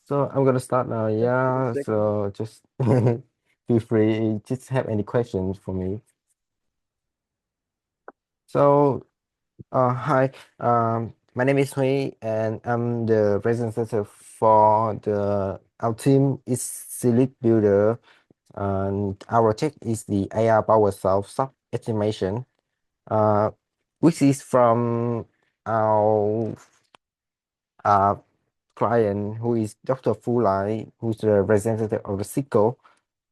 So I'm gonna start now. Yeah, so just feel free. Just have any questions for me. So, hi. My name is Hui, and I'm the representative for the our team is Select Builder, and our tech is the AI powered self estimation. Uh, which is from our uh client who is Dr. Fulai, who's the representative of the SICO.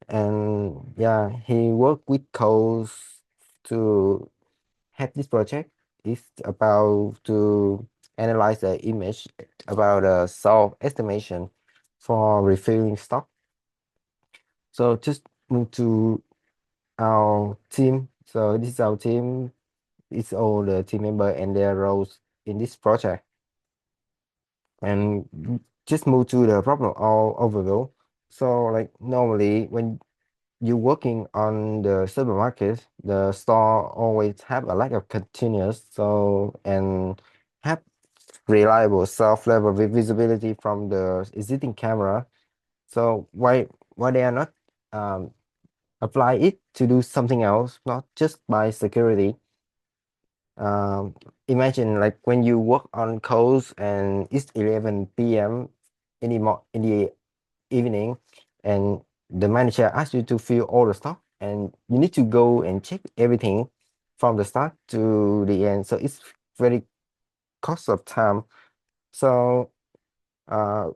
And yeah, he worked with codes to have this project. It's about to analyze the image about a self estimation for refueling stock. So just move to our team. So this is our team. It's all the team member and their roles in this project. And just move to the problem all overview. So like normally when you're working on the supermarket, the store always have a lack of continuous, so and have reliable self-level visibility from the existing camera. So why they are not um, apply it to do something else, not just by security. Imagine like when you work on codes and it's 11 p.m. In the evening, and the manager asks you to fill all the stuff, and you need to go and check everything from the start to the end. So it's very cost of time. So uh,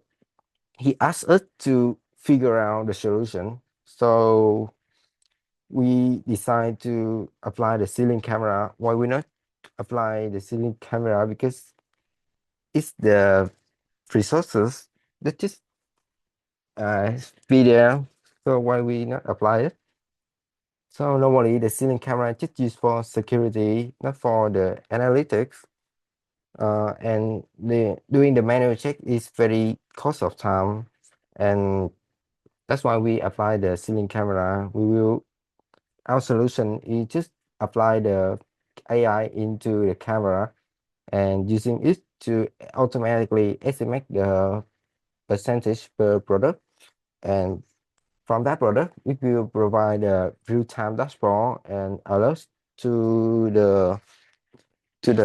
he asked us to figure out the solution. So we decide to apply the ceiling camera. Why we not apply the ceiling camera? Because it's the resources that just be there. So why we not apply it? So normally the ceiling camera just used for security, not for the analytics. And the doing the manual check is very cost of time, and that's why we apply the ceiling camera. Our solution is just apply the AI into the camera and using it to automatically estimate the percentage per product, and from that product, it will provide a real-time dashboard and alerts to the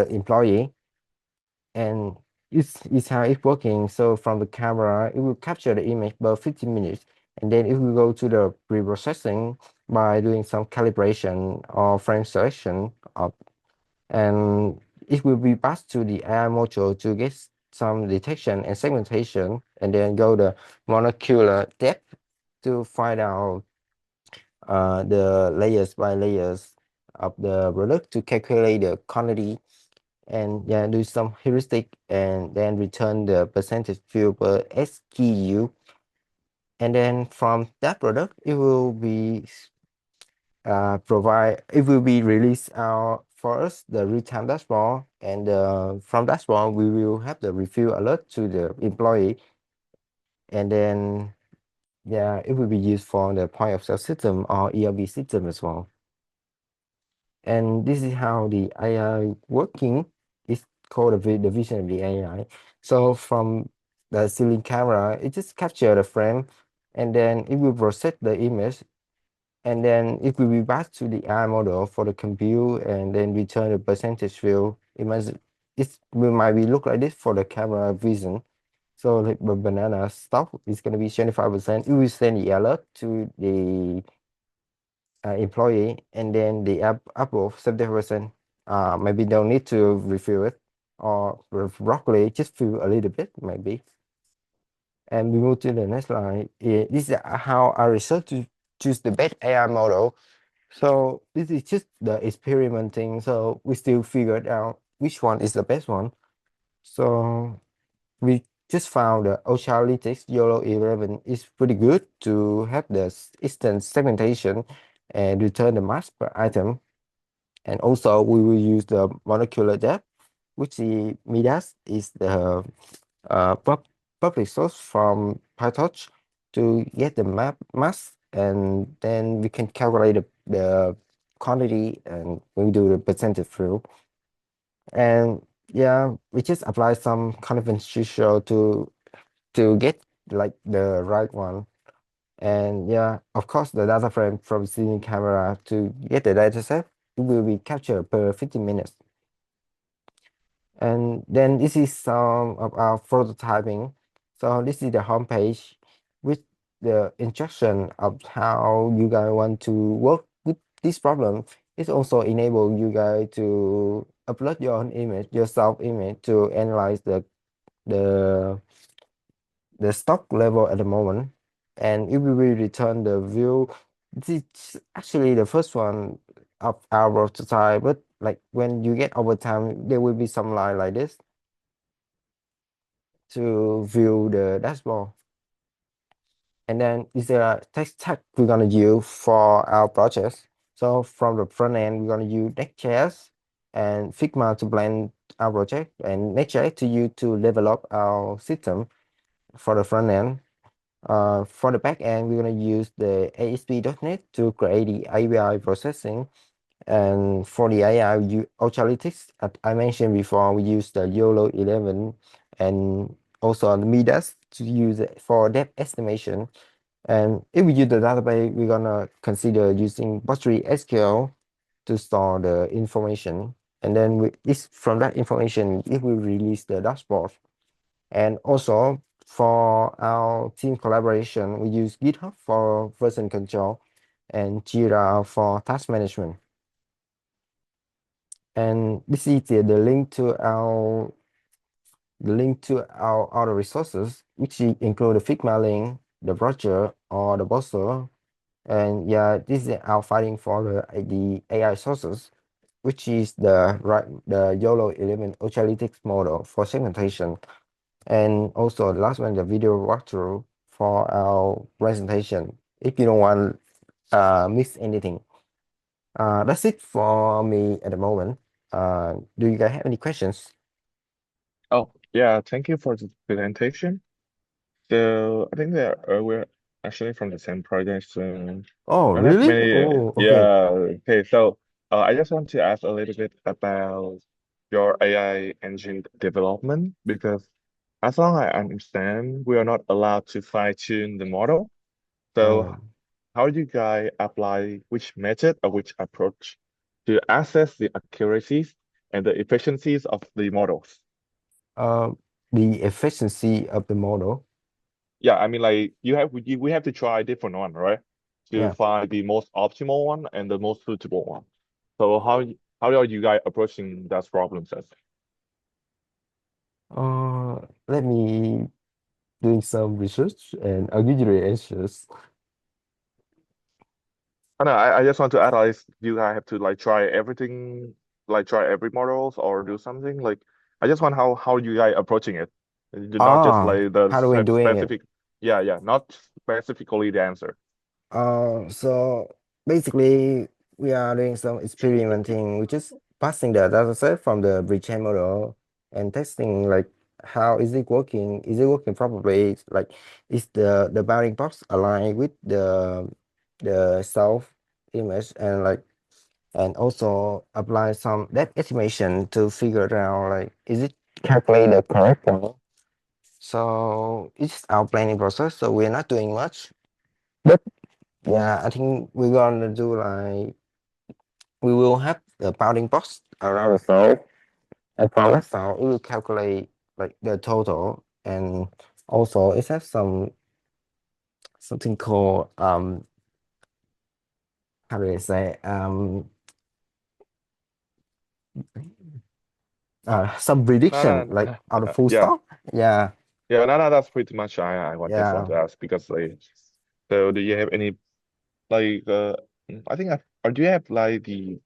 employee. And it's how it's working. So from the camera, it will capture the image about 15 minutes, and then it will go to the pre-processing by doing some calibration or frame selection of, and it will be passed to the AI module to get some detection and segmentation, and then go the molecular depth to find out the layers by layers of the product to calculate the quantity, and yeah, do some heuristic and then return the percentage field per SKU. And then from that product, it will be released for us the real-time dashboard, and from dashboard we will have the review alert to the employee, and then yeah, it will be used for the point of sale system or ERP system as well. And this is how the AI working. It's called the vision of the AI. So from the ceiling camera, it just capture the frame, and then it will process the image, and then it will be passed to the AI model for the compute, and then return the percentage field. Imagine might be look like this for the camera vision. So like the banana stock is going to be 25%. It will send the alert to the employee, and then the apple 70%. Maybe don't need to refill it, or with broccoli just fill a little bit maybe. And we move to the next slide. This is how I research to choose the best AI model. So this is just the experimenting. So we still figured out which one is the best one. So we just found the Ochalytics YOLO 11 is pretty good to have the instant segmentation and return the mask per item. And also we will use the molecular depth, which the Midas is the public source from PyTorch to get the mass, and then we can calculate the quantity, and we do the percentage through. And yeah, we just apply some conventional to to get like the right one. And yeah, of course, the data frame from the camera to get the data set, it will be captured per 15 minutes. And then this is some of our prototyping. So this is the homepage with the instruction of how you guys want to work with this problem. It also enable you guys to upload your own image, your self image to analyze the the stock level at the moment, and it will return the view. This is actually the first one of our prototype, but like when you get over time, there will be some line like this to view the dashboard. And then is a text tag we're gonna use for our projects. So from the front end, we're gonna use Next.js and Figma to blend our project, and Next.js to use to develop our system for the front end. For the back end, we're going to use the ASP.NET to create the API processing. And for the AI analytics, I mentioned before, we use the YOLO 11 and also the Midas to use it for depth estimation. And if we use the database, we're going to consider using PostgreSQL to store the information. And then from that information, it will release the dashboard. And also for our team collaboration, we use GitHub for version control and Jira for task management. And this is the link to our other resources, which include the Figma link, the brochure, or the poster. And yeah, this is our fighting for the AI sources, which is the YOLO 11 Ultralytics model for segmentation. And also the last one, the video walkthrough for our presentation. If you don't want miss anything. That's it for me at the moment. Do you guys have any questions? Oh, yeah, thank you for the presentation. So I think that we're actually from the same project, so Oh, I don't have really? many. Oh, okay. Yeah, okay. So I just want to ask a little bit about your AI engine development because as long as I understand, we are not allowed to fine-tune the model. So Uh, how do you guys apply which method or which approach to assess the accuracies and the efficiencies of the models? uh, the efficiency of the model. Yeah, I mean, like we have to try different one, right? To Yeah. find the most optimal one and the most suitable one. So how are you guys approaching that problem set? Let me doing some research and I'll give you the answers. I know, I just want to add, like, you guys have to like try everything, like try every models or do something. Like, I just want how you guys approaching it. Not just like the How do we doing it? specific, yeah, not specifically the answer. So basically, we are doing some experimenting, which is passing the data set from the pre-trained model and testing like how is it working? Is it working properly? Like, is the bounding box aligned with the self image, and like, and also apply some depth estimation to figure out like is it calculate the correct one? So it's our planning process. So we're not doing much. But yeah, I think we're gonna do like we will have the bounding box around the cell, and from that cell, it will calculate like the total, and also it has something called how do I say some No, prediction no, like on the full yeah. stop. Yeah, Yeah, no, that's pretty much I just want yeah. to ask because like, so do you have any like I think or do you have like the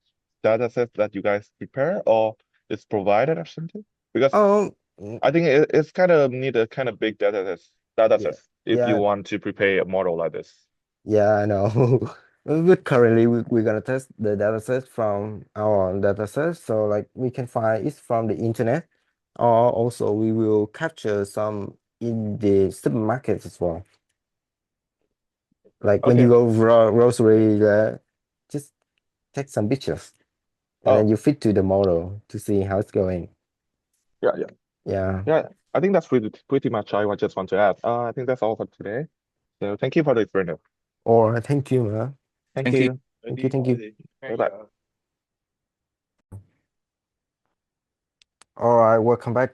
data sets that you guys prepare or is provided or something? Because Oh, I think it's kind of need a kind of big data yeah, sets if you yeah. want to prepare a model like this. Yeah, I know. But currently, we're gonna test the data sets from our data sets. So like we can find it from the internet, or also we will capture some in the supermarkets as well. Like when you Okay. go grocery, just take some pictures and then Oh, you fit to the model to see how it's going. yeah, yeah. Yeah. Yeah, I think that's pretty much I just want to add. I think that's all for today. So thank you for the friend. All right, thank you, man. Thank Thank you. you. Thank you, thank you. Bye bye. All right, welcome back.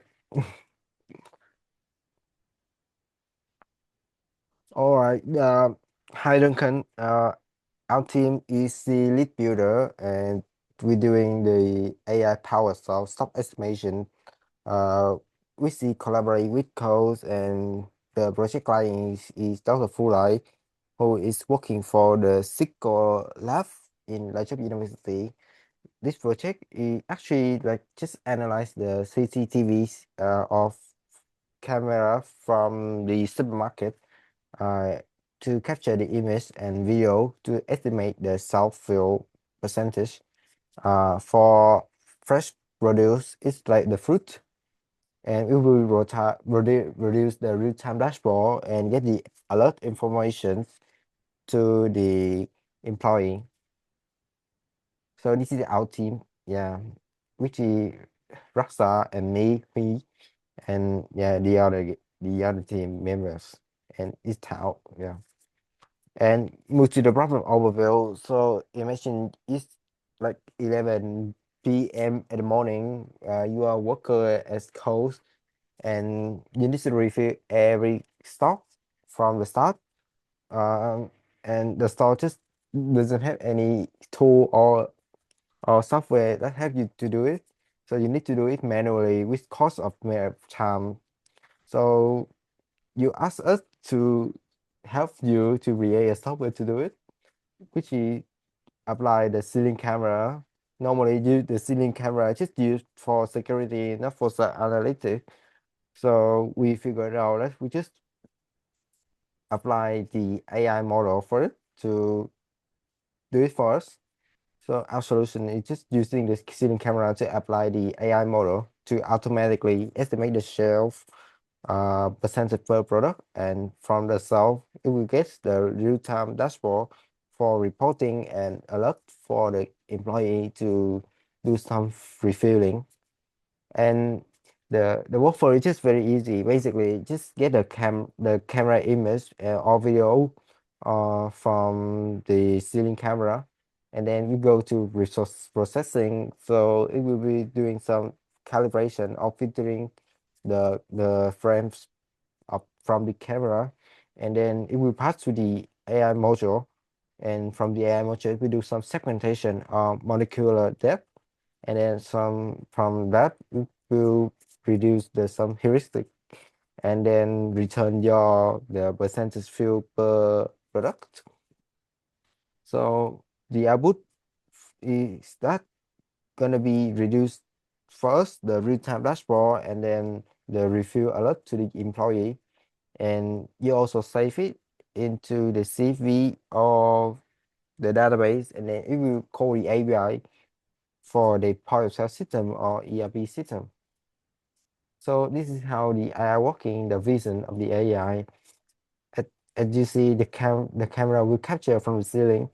All right, hi Duncan. Our team is the lead builder, and we're doing the AI powered stock estimation. Uh, we see collaborate with Coles, and the project client is Dr. Fulai, who is working for the Cisco lab in Latrobe University. This project is actually like just analyze the CCTVs of camera from the supermarket uh, to capture the image and video to estimate the self-fill percentage. For fresh produce, it's like the fruit, and it will reduce the real-time dashboard and get the alert information to the employee. So this is our team, yeah, which is Raksa and me, and yeah, the other team members, and it's Tao, yeah. And move to the problem overview. So imagine it's like 11 p.m. in the morning. You are worker as coach, and you need to review every stock from the start. Um, and the store just doesn't have any tool or software that help you to do it. So you need to do it manually with cost of more time. So you ask us to help you to create a software to do it, which is apply the ceiling camera. Normally, the ceiling camera just used for security, not for analytics. So we figured out that we just apply the AI model for it to do it for us. So our solution is just using the ceiling camera to apply the AI model to automatically estimate the shelf percentage per product, and from the shelf, it will get the real-time dashboard for reporting and alert for the employee to do some refilling. And the workflow is just very easy. Basically, just get the camera image or video from the ceiling camera, and then you go to resource processing. So it will be doing some calibration or filtering the frames up from the camera, and then it will pass to the AI module. And from the AI module, we do some segmentation of molecular depth, and then some from that it will reduce the some heuristic, and then return the percentage fill per product. So the output is that gonna be reduced first the real-time dashboard, and then the refill alert to the employee, and you also save it into the CV of the database, and then it will call the API for the point of sale system or ERP system. So this is how the AI working, the vision of the AI. As you see, the camera will capture from the ceiling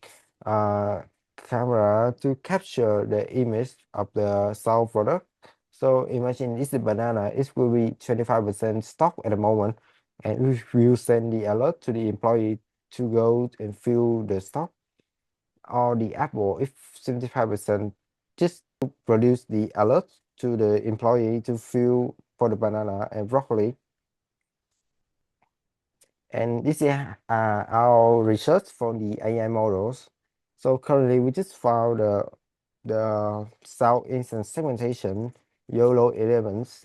uh, camera to capture the image of the sold product. So imagine it's the banana, it will be 25% stock at the moment, and we will send the alert to the employee to go and fill the stock. Or the apple, if 75%, just to produce the alert to the employee to fill for the banana and broccoli. And this is our research for the AI models. So currently we just found the South Instant segmentation YOLO 11s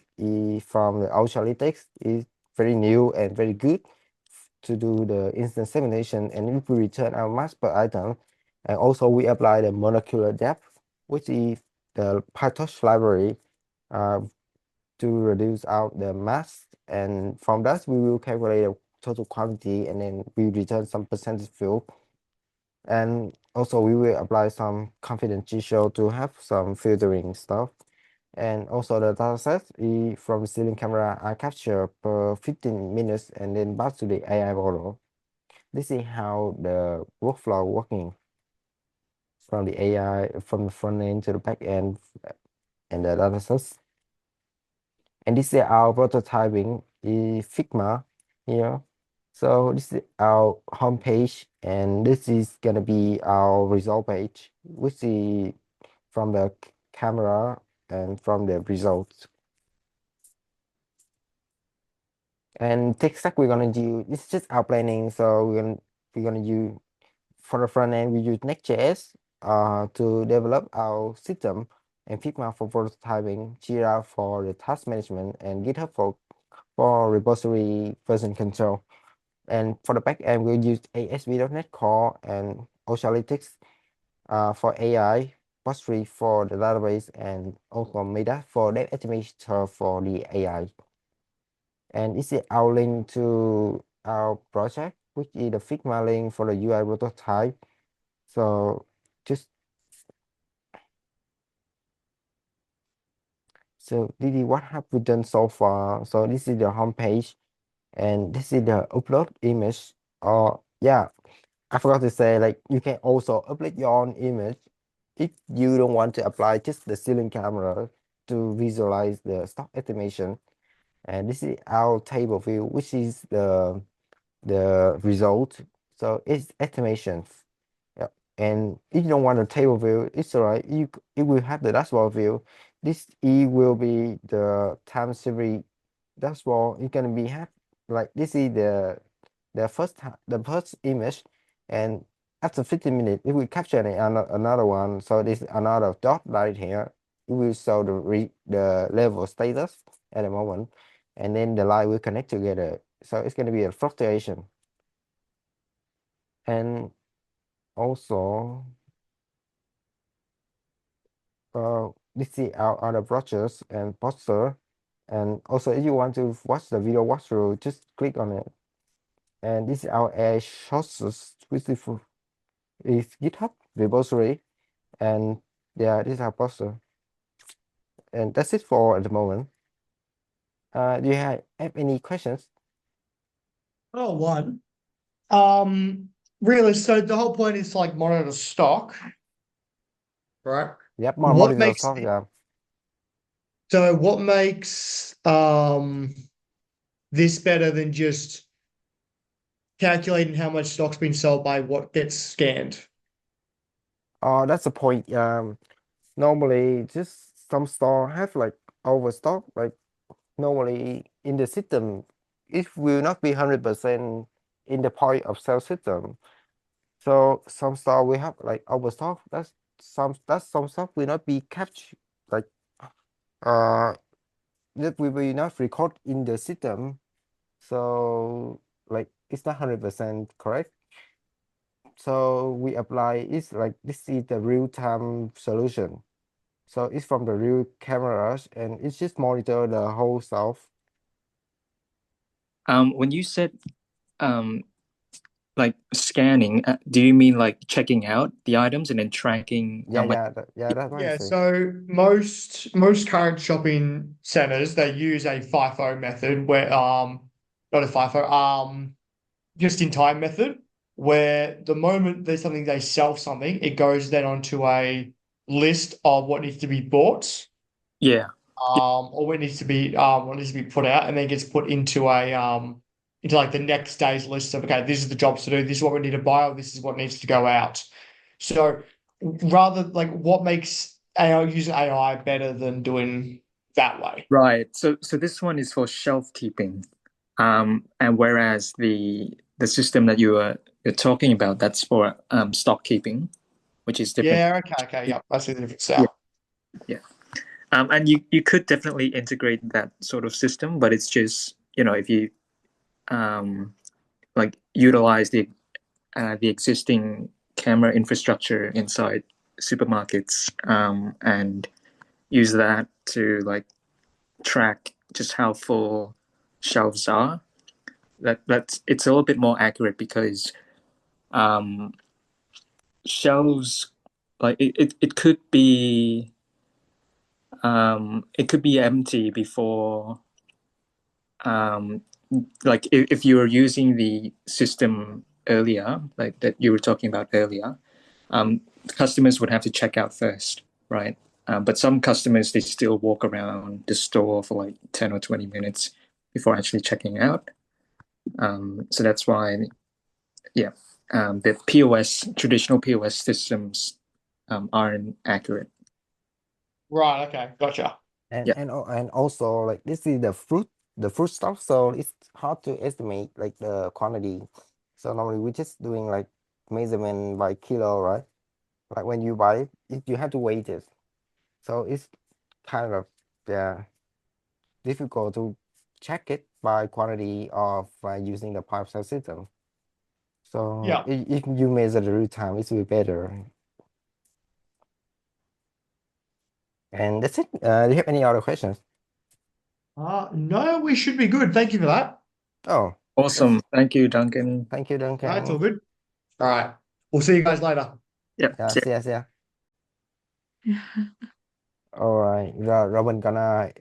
from the Ultralytics is very new and very good to do the instant segmentation, and if we return our mask per item, and also we apply the molecular depth, which is the PyTorch library uh, to reduce out the mass, and from that we will calculate the total quantity, and then we return some percentage fill. And also we will apply some confidence threshold to have some filtering stuff. And also the data set from the ceiling camera I capture per 15 minutes and then back to the AI model. This is how the workflow working from the AI, from the front end to the back end and the data sets. And this is our prototyping in Figma here. So this is our homepage, and this is gonna be our result page, which is from the camera and from the results. And tech stack we're gonna use, it's just our planning. So we're gonna use for the front end, we use Next.js to develop our system, and Figma for prototyping, Jira for the task management, and GitHub for repository version control. And for the back end, we'll use ASP.NET Core and Ocealytics for AI, Postgre for the database, and also Meta for dev estimator for the AI. And this is our link to our project, which is the Figma link for the UI prototype. So just so Didi, what have we done so far? So this is the homepage, and this is the upload image. Yeah, I forgot to say, like, you can also upload your own image if you don't want to apply just the ceiling camera to visualize the stock estimation. And this is our table view, which is the result. So it's estimations. Yeah. And if you don't want a table view, it's all right. It will have the dashboard view. This it will be the time series dashboard. It's gonna be have like this is the first image, and after 15 minutes it will capture another one. So this another dot right here. It will show the level status at the moment, and then the line will connect together. So it's gonna be a fluctuation. And also this is our other brochures and poster. And also if you want to watch the video walkthrough, just click on it. And this is our AI sources, which is GitHub repository. And yeah, this is our poster. And that's it for at the moment. Do you have any questions? Oh, one. Really, so the whole point is to like monitor stock, right? Yep, more What monitor makes stuff, yeah. what makes this better than just calculating how much stock's been sold by what gets scanned? That's the point. Normally just some store have like overstock, like normally in the system, it will not be 100% in the point of sale system. So some store we have like overstock. Some stuff will not be captured, like uh that we will not record in the system. So like it's not 100% correct. So we apply it's like this is the real-time solution. So it's from the real cameras, and it's just monitor the whole stuff. When you said um, like scanning, do you mean like checking out the items and then tracking how much? That's what I Yeah, say. so most current shopping centers they use a FIFO method where not a FIFO just in time method where the moment there's something they sell something, it goes then onto a list of what needs to be bought, Yeah, or what needs to be put out, and then gets put into a into like the next day's list of okay, this is the jobs to do, this is what we need to buy, or this is what needs to go out. So rather like what makes AI using AI better than doing that way? right. So this one is for shelf keeping, and whereas the system that you're talking about, that's for stock keeping, which is different. Yeah, okay, yeah, that's the difference Yeah, now. yeah. And you could definitely integrate that sort of system, but it's just if you um like utilize the existing camera infrastructure inside supermarkets and use that to like track just how full shelves are. That's it's a little bit more accurate because um, shelves like it could be empty before like if you were using the system earlier, like that you were talking about earlier, customers would have to check out first, right? But some customers, they still walk around the store for like 10 or 20 minutes before actually checking out. So that's why, yeah, the traditional POS systems aren't accurate. Right. Okay. Gotcha. And Yeah. and also like this is the fruit stuff, so it's hard to estimate like the quantity. So normally we're just doing like measurement by kilo, right? Like when you buy it, you have to weigh it. So it's kind of difficult to check it by quantity of using the pipe cell system. So Yeah. if you measure the real time, it will be better. And that's it. Do you have any other questions? No, we should be good. Thank you for that. Oh, Awesome. Thank you, Duncan. thank you, Duncan. That's all good. All right. We'll see you guys later. Yeah. Yeah, See ya. see ya. All right, Robin gonna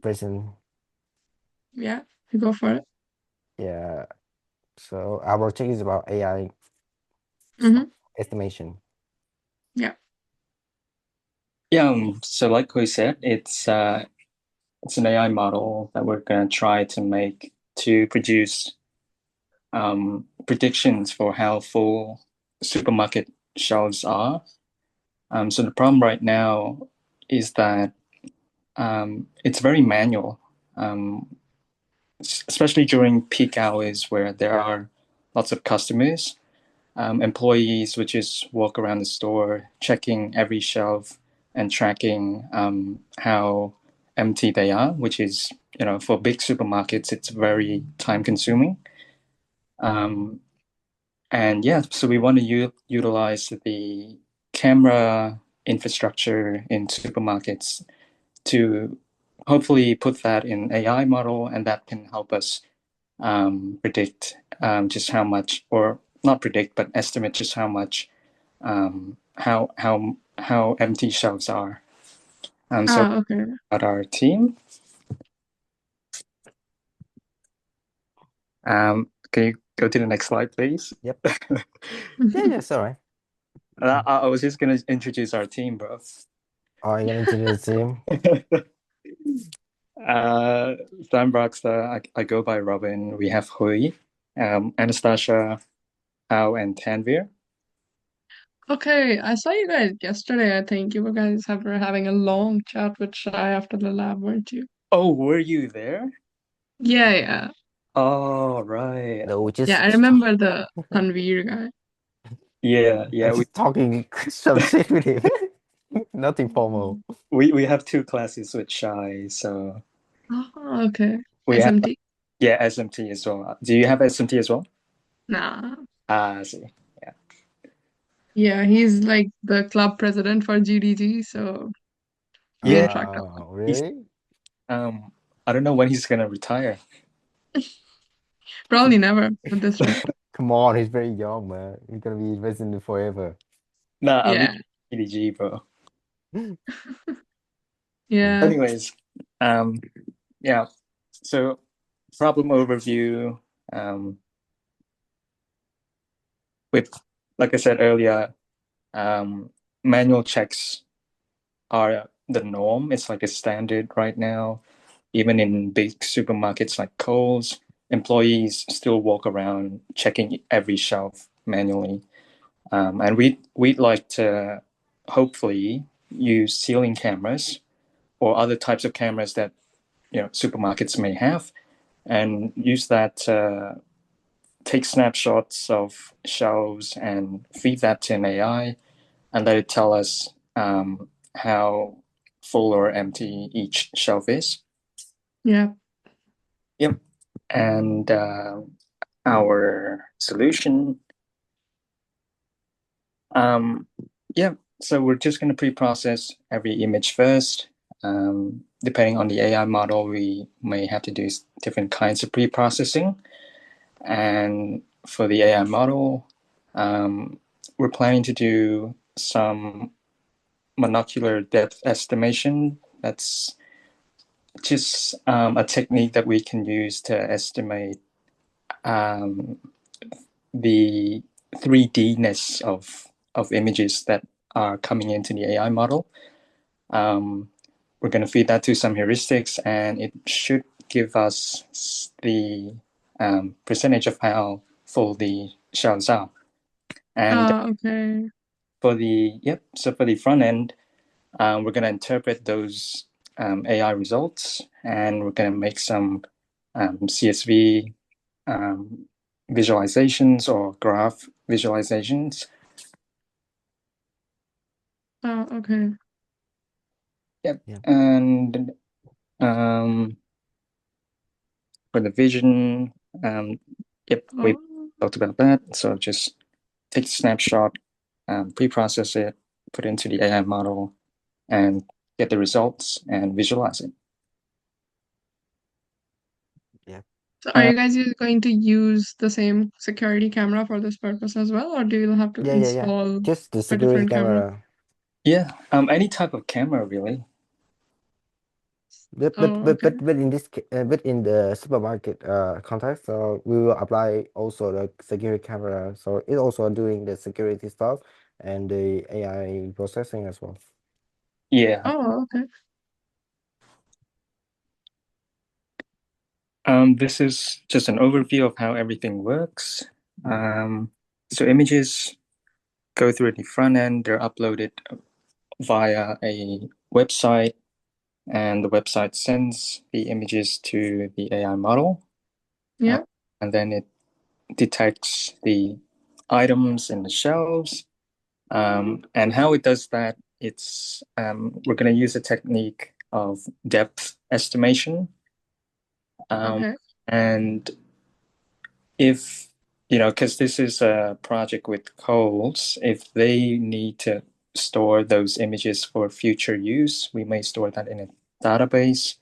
present. Yeah, you go for it. Yeah. So our project is about AI Mm-hmm. estimation. Yeah. Yeah. So like we said, it's an AI model that we're gonna try to make to produce predictions for how full supermarket shelves are. So the problem right now is that it's very manual, especially during peak hours where there are lots of customers. Employees would just walk around the store, checking every shelf and tracking how empty they are, which is, for big supermarkets, it's very time consuming. And yeah, so we want to utilize the camera infrastructure in supermarkets to hopefully put that in AI model, and that can help us predict just how much, or not predict, but estimate just how much, how empty shelves are. So Okay. about our team, can you go to the next slide, please? Yep. Yeah, sorry. I was just gonna introduce our team, bro. Oh, you're gonna introduce him. So I'm Rockstar. I go by Robin. We have Hui, Anastasia, Ao, and Tanvir. Okay, I saw you guys yesterday. I think you guys were having a long chat with Shai after the lab, weren't you? Oh, were you there? Yeah, yeah. Oh, right. No, we just Yeah, I remember the Tanveer guy. Yeah, I'm we just talking some shit with him. Nothing formal. we have two classes with Shy, so Oh, okay. we have SMT? SMT as well. Do you have SMT as well? Nah. I see. Yeah. Yeah, he's like the club president for GDG, so we Yeah. interact a lot. Really? I don't know when he's gonna retire. Probably never at this rate. Come on, he's very young, man. He's gonna be resident forever. Nah, I mean Yeah, EDG, bro. yeah. Anyways, yeah. So problem overview. With, like I said earlier, manual checks are the norm. It's like a standard right now. Even in big supermarkets like Coles, employees still walk around checking every shelf manually. And we'd like to hopefully use ceiling cameras or other types of cameras that supermarkets may have, and use that to take snapshots of shelves and feed that to an AI and let it tell us how full or empty each shelf is. Yeah. Yep. And our solution, yeah, so we're just going to pre-process every image first. Depending on the AI model, we may have to do different kinds of pre-processing. And for the AI model, we're planning to do some molecular depth estimation. That's just a technique that we can use to estimate the 3D-ness of images that are coming into the AI model. We're going to feed that to some heuristics, and it should give us the percentage of how full the shells are. And Okay. for the front end, we're going to interpret those AI results, and we're going to make some CSV visualizations or graph visualizations. Okay. Yep. Yeah. And for the vision, we talked about that. So just take a snapshot, pre-process it, put it into the AI model, and get the results and visualize it. Yeah. So are you guys going to use the same security camera for this purpose as well, or do you have to Yeah. install Just the a security different camera? camera. Yeah. Any type of camera, really. But Oh, okay. but in the supermarket context, so we will apply also the security camera. So it's also doing the security stuff and the AI processing as well. Yeah. Oh, okay. This is just an overview of how everything works. So images go through the front end, they're uploaded via a website, and the website sends the images to the AI model. Yeah. And then it detects the items in the shelves. And how it does that, it's we're going to use a technique of depth estimation. Okay. And if because this is a project with Coles, if they need to store those images for future use, we may store that in a database,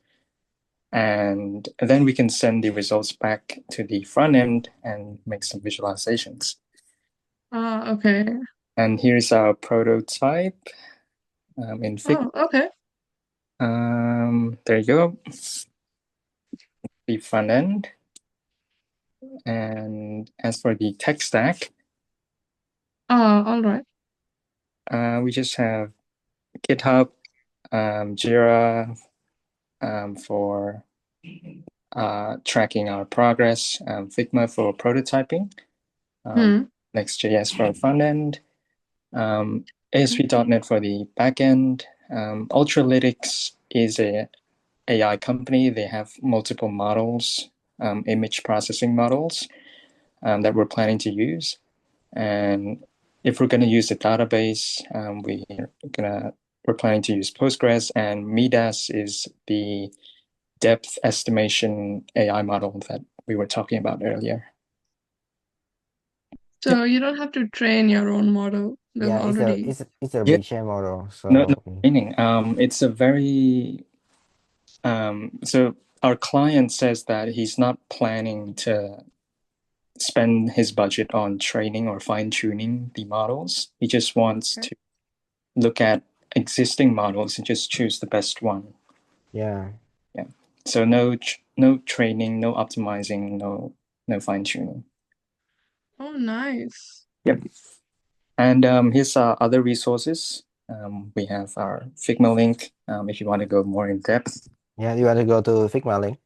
and then we can send the results back to the front end and make some visualizations. Okay. And here's our prototype in Figma. Oh, okay. There you go. The front end. And as for the tech stack, All right. we just have GitHub, Jira for tracking our progress, Figma for prototyping, Next.js for front end, ASP.NET for the back end. Ultralytics is a AI company. They have multiple models, image processing models that we're planning to use. And if we're going to use a database, we're planning to use Postgres, and Midas is the depth estimation AI model that we were talking about earlier. So you don't have to train your own model. There's Yeah, already. it's a Yeah. big share model. No So training. It's a very so our client says that he's not planning to spend his budget on training or fine-tuning the models. He just wants to look at existing models and just choose the best one. yeah. So no training, no optimizing, no fine-tuning. Oh, nice. Yep. And here's our other resources. We have our Figma link if you want to go more in depth. Yeah, you want to go to Figma link?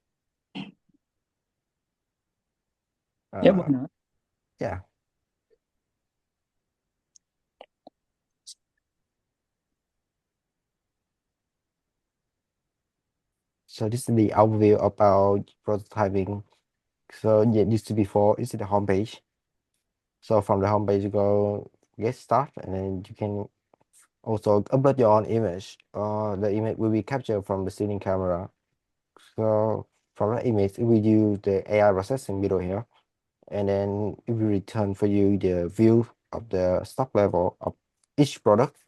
Yeah, why not? Yeah. So this is the overview about prototyping. So yeah, it used to be for this is the homepage. So from the homepage you go get stuff, and then you can also upload your own image. The image will be captured from the ceiling camera. So from the image, it will use the AI processing middle here, and then it will return for you the view of the stock level of each product.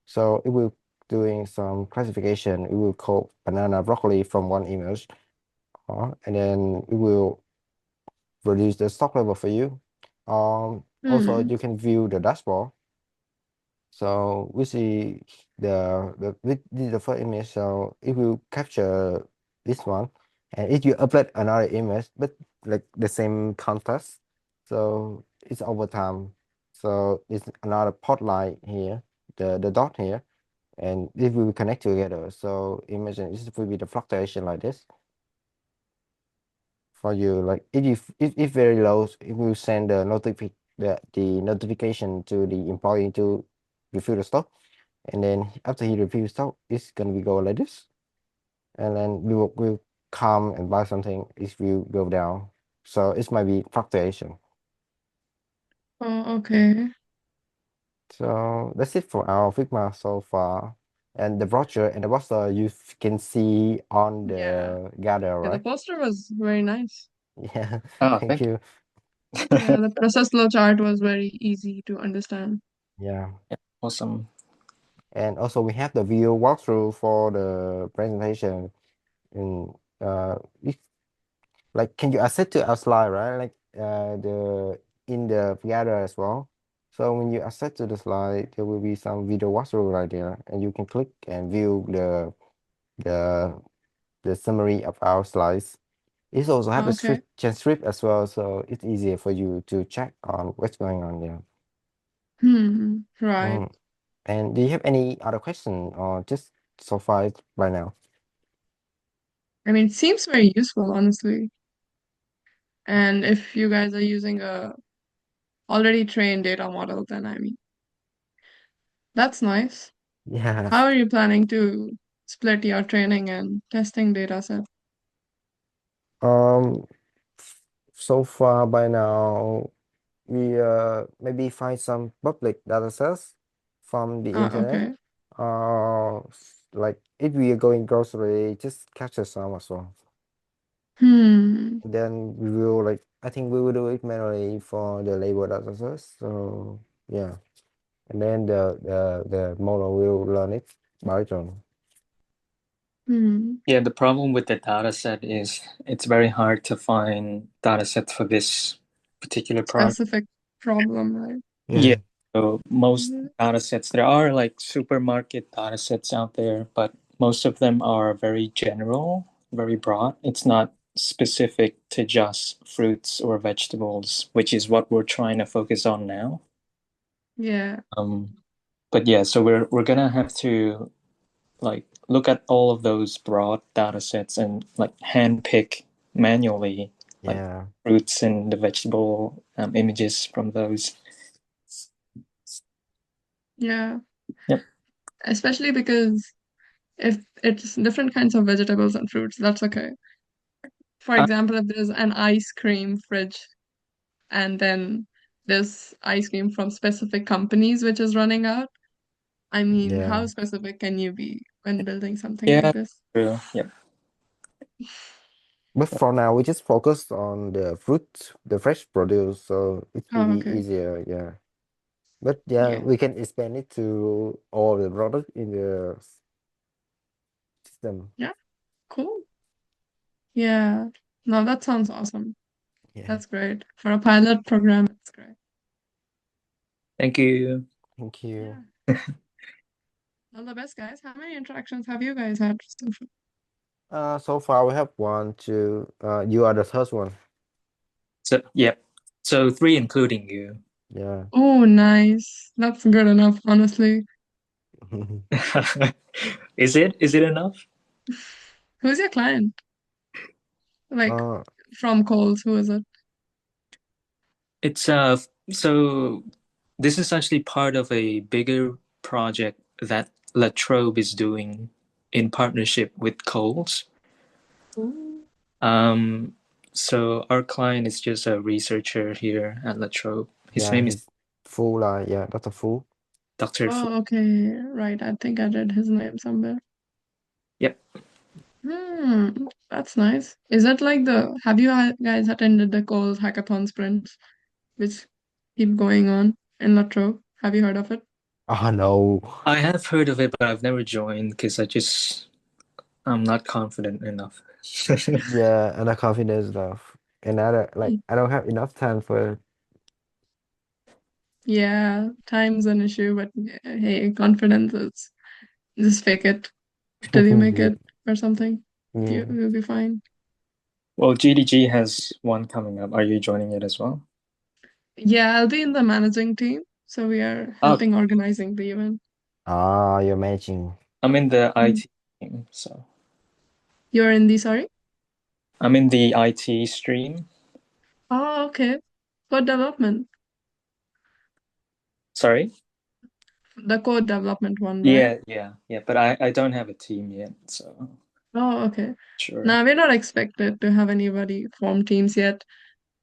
So it will doing some classification. It will call banana broccoli from one image, and then it will produce the stock level for you. Also you can view the dashboard. So we see this is the first image. So it will capture this one, and if you upload another image, but like the same contrast, so it's over time. So it's another pot light here. the dot here, and it will connect together. So imagine this will be the fluctuation like this for you. Like if very low, it will send the notification to the employee to refill the stock, and then after he refills stock, it's gonna be go like this, and then we will come and buy something. It will go down. So it might be fluctuation. Oh, okay. So that's it for our Figma so far. And the brochure and the poster you can see on Yeah. the gather, Yeah, the right? poster was very nice. Yeah, Oh, thank you. Yeah, the process flow chart was very easy to understand. Yeah. Awesome. And also we have the video walkthrough for the presentation. And if, like, can you access to our slide, right? Like the in the gather as well. So when you access to the slide, there will be some video walkthrough right there, and you can click and view the the summary of our slides. It also have a Okay. transcript as well, so it's easier for you to check on what's going on there. Right. And do you have any other question or just so far right now? I mean, it seems very useful, honestly. And if you guys are using a already trained data model, then I mean, that's nice. Yeah. How are you planning to split your training and testing data set? Um. So far by now, we maybe find some public data sets from the internet. Okay. Like if we are going grocery, just capture some as well. Hmm. Then we will like I think we will do it manually for the label data sets. So yeah, and then the model will learn it by its own. Yeah, the problem with the data set is it's very hard to find data sets for this particular project. Specific problem, right? Yeah, Mm. so most data sets, there are like supermarket data sets out there, but most of them are very general, very broad. It's not specific to just fruits or vegetables, which is what we're trying to focus on now. Yeah. But yeah, so we're gonna have to like look at all of those broad data sets and like handpick manually like Yeah. fruits and the vegetable images from those. Yeah. Yep. Especially because if it's different kinds of vegetables and fruits, that's okay. For Uh, example, if there's an ice cream fridge and then there's ice cream from specific companies which is running out, I mean, how Yeah. specific can you be when building something like yeah, this? true. Yep. But for now, we just focus on the fruit, the fresh produce, so it will Oh, be okay. easier. Yeah. But yeah, Yeah. we can expand it to all the product in the system. Yeah. Cool. Yeah. No, that sounds awesome. Yeah. That's great. For a pilot program, it's great. Thank you. Thank you. Yeah. All the best, guys. How many interactions have you guys had so far? So far we have one, two. You are the first one. So yep. So 3 including you. Yeah. Oh, nice. That's good enough, honestly. Is it enough? Who's your client? Like uh, from Coles, who is it? It's so this is actually part of a bigger project that Latrobe is doing in partnership with Coles. Ooh. So our client is just a researcher here at Latrobe. His yeah, name is he's full. Yeah, Dr. Fu. Dr. Fu. Oh, okay. Right. I think I read his name somewhere. Yep. That's nice. Is that like have you guys attended the Coles hackathon sprints, which keep going on in Latrobe? Have you heard of it? Oh no. I have heard of it, but I've never joined because I'm not confident enough. Yeah, and the confidence stuff. And I don't have enough time for Yeah, time's an issue, but hey, confidence is just fake it till you make yeah. it or something. Yeah. You'll be fine. Well, GDG has one coming up. Are you joining it as well? Yeah, I'll be in the managing team, so we are Oh, helping organizing the event. Ah, you're managing. I'm in the Mm. IT team, so You're in the, sorry? I'm in the IT stream. Oh, okay. Code development. Sorry? The code development one, right? Yeah. But I don't have a team yet, so Oh, okay. sure. Now we're not expected to have anybody form teams yet.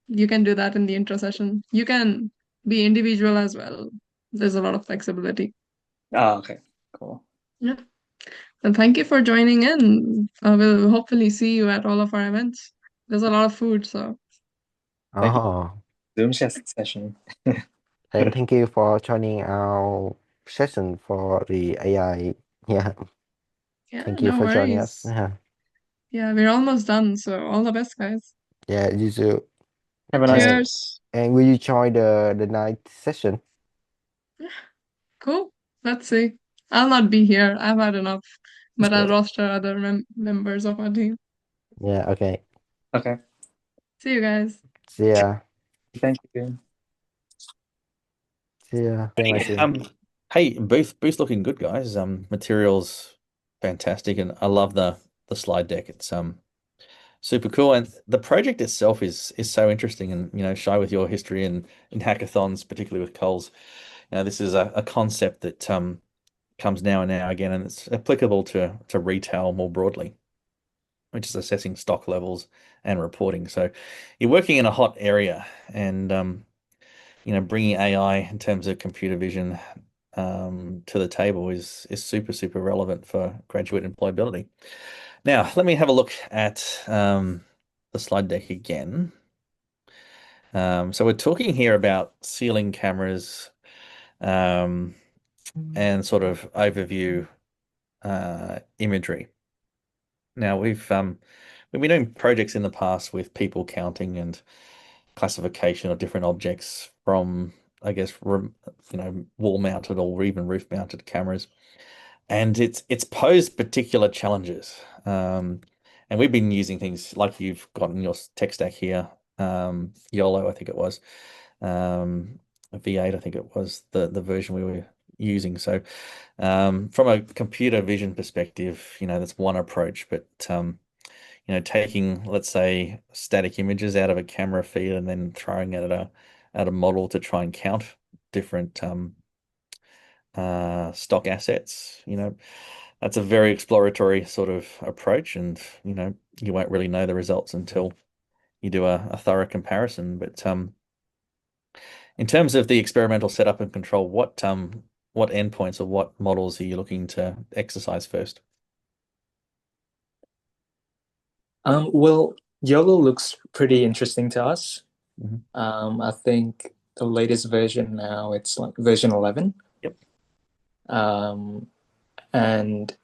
You can do that in the intro session. You can be individual as well. There's a lot of flexibility. Ah, okay, cool. Yeah. And thank you for joining in. We'll hopefully see you at all of our events. There's a lot of food, so Thank you. Oh, Zoom session. and thank you for joining our session for the AI. Yeah, yeah, thank you no for joining us. worries. Yeah, we're almost done, so all the best, guys. Yeah, you too. Have a nice day. And Cheers. and will you join the night session? Cool. Let's see. I'll not be here. I've had enough, but I'll Yeah, roster other members of our team. yeah, okay. Okay. See you guys. See ya. Thank you. See ya. See you, my Hey, soon. hey, booth looking good, guys. Materials fantastic, and I love the slide deck. It's super cool, and the project itself is so interesting. And Shy, with your history in hackathons, particularly with Coles, this is a concept that comes now and now again, and it's applicable to retail more broadly, which is assessing stock levels and reporting. So you're working in a hot area, and bringing AI in terms of computer vision to the table is super relevant for graduate employability. Now, let me have a look at the slide deck again. So we're talking here about ceiling cameras um, and sort of overview imagery. Now we've been doing projects in the past with people counting and classification of different objects from, I guess, wall mounted or even roof mounted cameras, and it's posed particular challenges. And we've been using things like you've got in your tech stack here, YOLO, I think it was, V8, I think it was the version we were using. So from a computer vision perspective, that's one approach, but taking, let's say, static images out of a camera feed and then throwing it at a model to try and count different stock assets, that's a very exploratory sort of approach, and you won't really know the results until you do a thorough comparison. But in terms of the experimental setup and control, what endpoints or what models are you looking to exercise first? Well, YOLO looks pretty interesting to us. Mhm. I think the latest version now, it's like version 11. Yep. And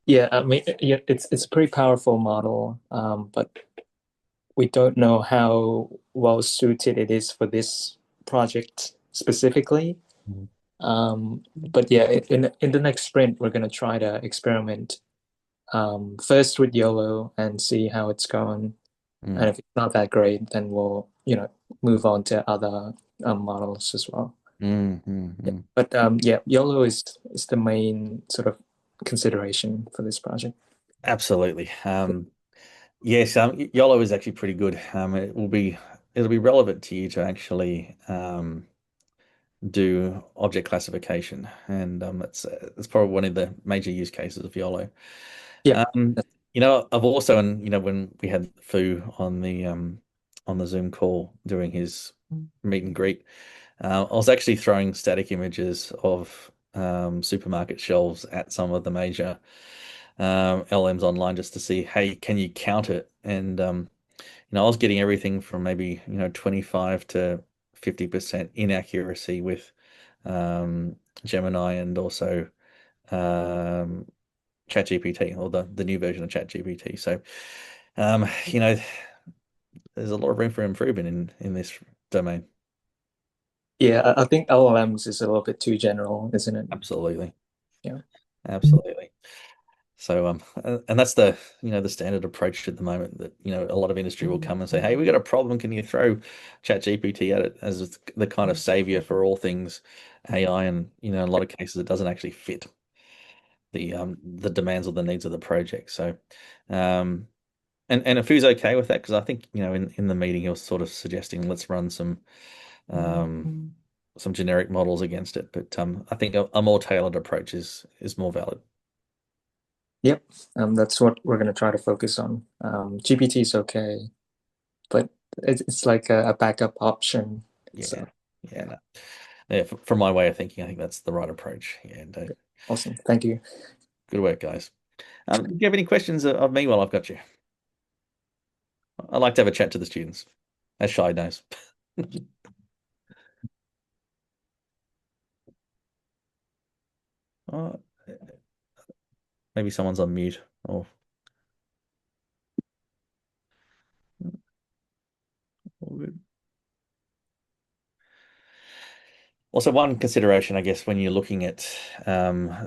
yeah, I mean, yeah, it's a pretty powerful model, but we don't know how well suited it is for this project specifically. Mhm. But yeah, in the next sprint, we're gonna try to experiment first with YOLO and see how it's going. Mm. And if it's not that great, then we'll move on to other models as well. Mm, mm, Yeah. mm. But yeah, YOLO is the main sort of consideration for this project. Absolutely. Yes, YOLO is actually pretty good. It'll be relevant to you to actually do object classification, and it's probably one of the major use cases of YOLO. Yeah. Um, I've also, and when we had Fu on the Zoom call doing his meet and greet, I was actually throwing static images of supermarket shelves at some of the major LMs online just to see, hey, can you count it? And I was getting everything from maybe 25 to 50% inaccuracy with Gemini, and also um, ChatGPT, or the new version of ChatGPT. So um, you know there's a lot of room for improvement in this domain. Yeah, I think LLMs is a little bit too general, isn't it? Absolutely. Yeah. Absolutely. So and that's the the standard approach at the moment, that a lot of industry will come and say, hey, we got a problem, can you throw ChatGPT at it, as the kind of savior for all things AI, and in a lot of cases it doesn't actually fit the demands or the needs of the project. So and if he's okay with that, because I think in the meeting he was sort of suggesting let's run some generic models against it, but I think a more tailored approach is more valid. Yep, that's what we're going to try to focus on. GPT is okay, but it's like a backup option. So Yeah, no. Yeah, from my way of thinking, I think that's the right approach. Yeah, and awesome. Thank you. good work, guys. Do you have any questions of me while I've got you? I like to have a chat to the students, as Shy knows. Oh, maybe someone's on mute. Oh, all good. Also, one consideration, I guess, when you're looking at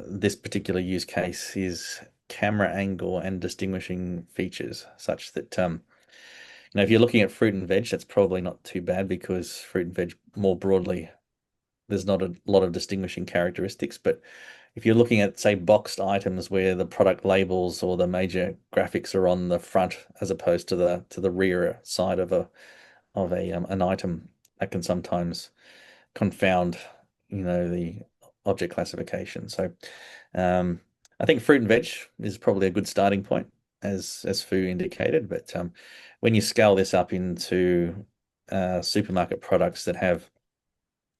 this particular use case is camera angle and distinguishing features, such that if you're looking at fruit and veg, that's probably not too bad, because fruit and veg more broadly, there's not a lot of distinguishing characteristics. But if you're looking at, say, boxed items where the product labels or the major graphics are on the front as opposed to the rear side of a an item, that can sometimes confound the object classification. So I think fruit and veg is probably a good starting point, as Fu indicated. But when you scale this up into supermarket products that have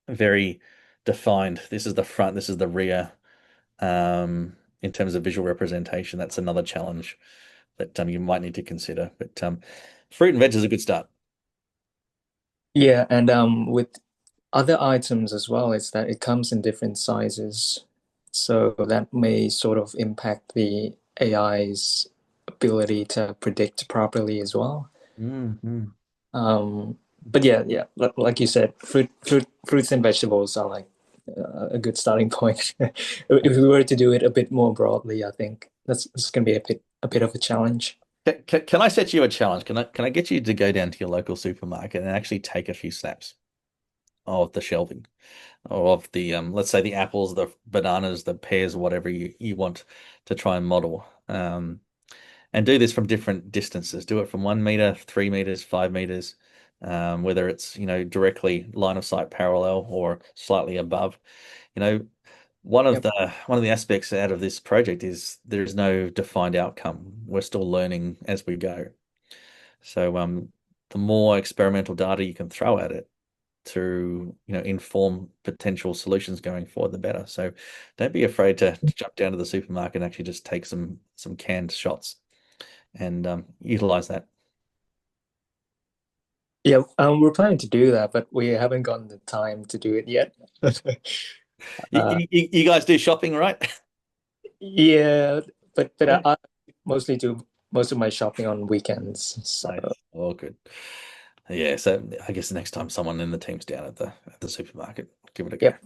very defined, this is the front, this is the rear, in terms of visual representation, that's another challenge that you might need to consider. But fruit and veg is a good start. Yeah, and with other items as well, is that it comes in different sizes, so that may sort of impact the AI's ability to predict properly as well. But yeah, like you said, fruits and vegetables are like a good starting point. If we were to do it a bit more broadly, I think that's going to be a bit of a challenge. Can I set you a challenge? Can I get you to go down to your local supermarket and actually take a few snaps of the shelving, or of the let's say the apples, the bananas, the pears, whatever you want to try and model, and do this from different distances. Do it from 1 meter, 3 meters, 5 meters, whether it's directly line of sight parallel or slightly above. You know, Yep. one of the aspects out of this project is there is no defined outcome. We're still learning as we go. So the more experimental data you can throw at it to inform potential solutions going forward, the better. So don't be afraid to jump down to the supermarket and actually just take some canned shots and utilize that. Yeah, we're planning to do that, but we haven't gotten the time to do it yet. You guys do shopping, right? Yeah, but I mostly do most of my shopping on weekends. So Nice. Oh, good. Yeah, so I guess the next time someone in the team's down at the supermarket, give it a go. yep,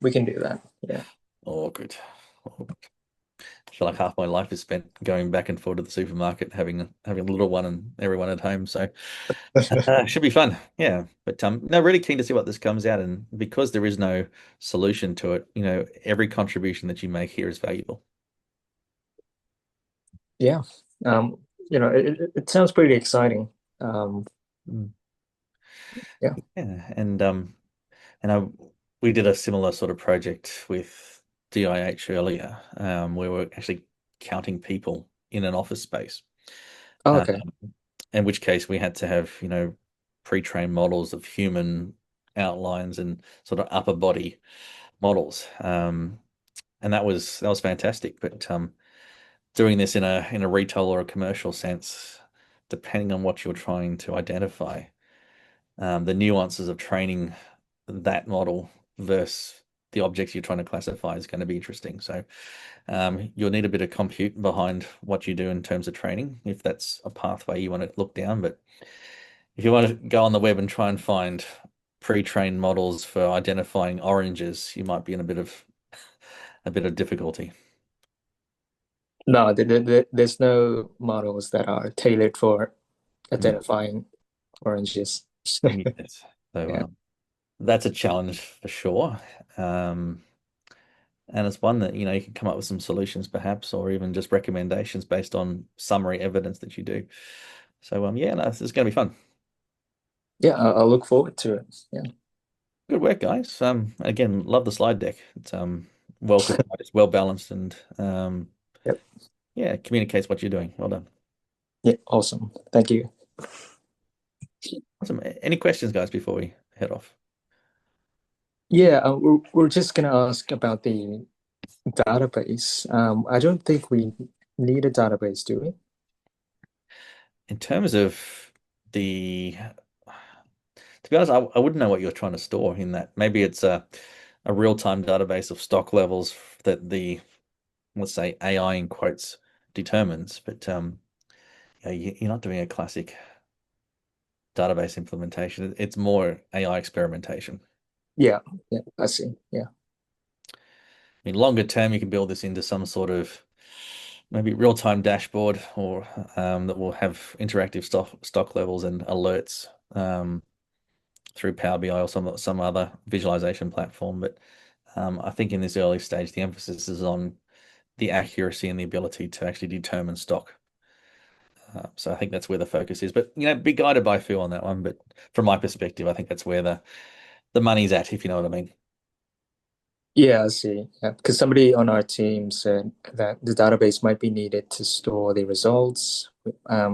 we can do that. Yeah. Oh, good. Oh, I feel like half my life is spent going back and forth to the supermarket, having a little one and everyone at home. So should be fun. Yeah. But no, really keen to see what this comes out. And because there is no solution to it, every contribution that you make here is valuable. Yeah. It sounds pretty exciting. Yeah. Yeah. And we did a similar sort of project with DIH earlier, where we're actually counting people in an office space. Oh, okay. In which case we had to have, pre-trained models of human outlines and sort of upper body models. And that was fantastic. But doing this in a retail or a commercial sense, depending on what you're trying to identify, the nuances of training that model versus the objects you're trying to classify is going to be interesting. So you'll need a bit of compute behind what you do in terms of training, if that's a pathway you want to look down. But if you want to go on the web and try and find pre-trained models for identifying oranges, you might be in a bit of difficulty. No, there's no models that are tailored for identifying oranges. Yes. So Yeah. that's a challenge for sure. And it's one that, you can come up with some solutions perhaps, or even just recommendations based on summary evidence that you do. So yeah, no, this is going to be fun. Yeah, I'll look forward to it. Yeah. Good work, guys. Again, love the slide deck. It's well prepared, it's well balanced, and Yep. yeah, it communicates what you're doing. Well done. Yeah, awesome. Thank you. Awesome. Any questions, guys, before we head off? Yeah, we're just gonna ask about the database. I don't think we need a database, do we? In terms of to be honest, I wouldn't know what you're trying to store in that. Maybe it's a real-time database of stock levels that let's say AI in quotes determines, but you're not doing a classic database implementation. It's more AI experimentation. Yeah, I see. Yeah. I mean, longer term, you can build this into some sort of maybe real-time dashboard, or that will have interactive stock levels and alerts through Power BI or some other visualization platform. But I think in this early stage, the emphasis is on the accuracy and the ability to actually determine stock. So I think that's where the focus is. But be guided by Phil on that one. But from my perspective, I think that's where the money's at, if you know what I mean. Yeah, I see. Yeah, because somebody on our team said that the database might be needed to store the results,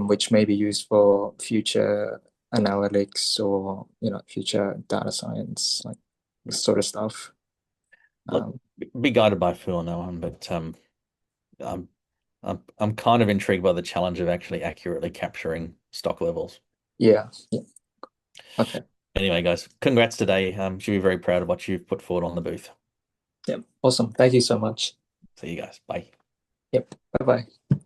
which may be used for future analytics or future data science, like this sort of stuff. Look, be guided by Phil on that one. But I'm kind of intrigued by the challenge of actually accurately capturing stock levels. Yeah. Okay. Anyway, guys, congrats today. Should be very proud of what you've put forward on the booth. Yeah. Awesome. Thank you so much. See you guys. Bye. Yep. Bye-bye.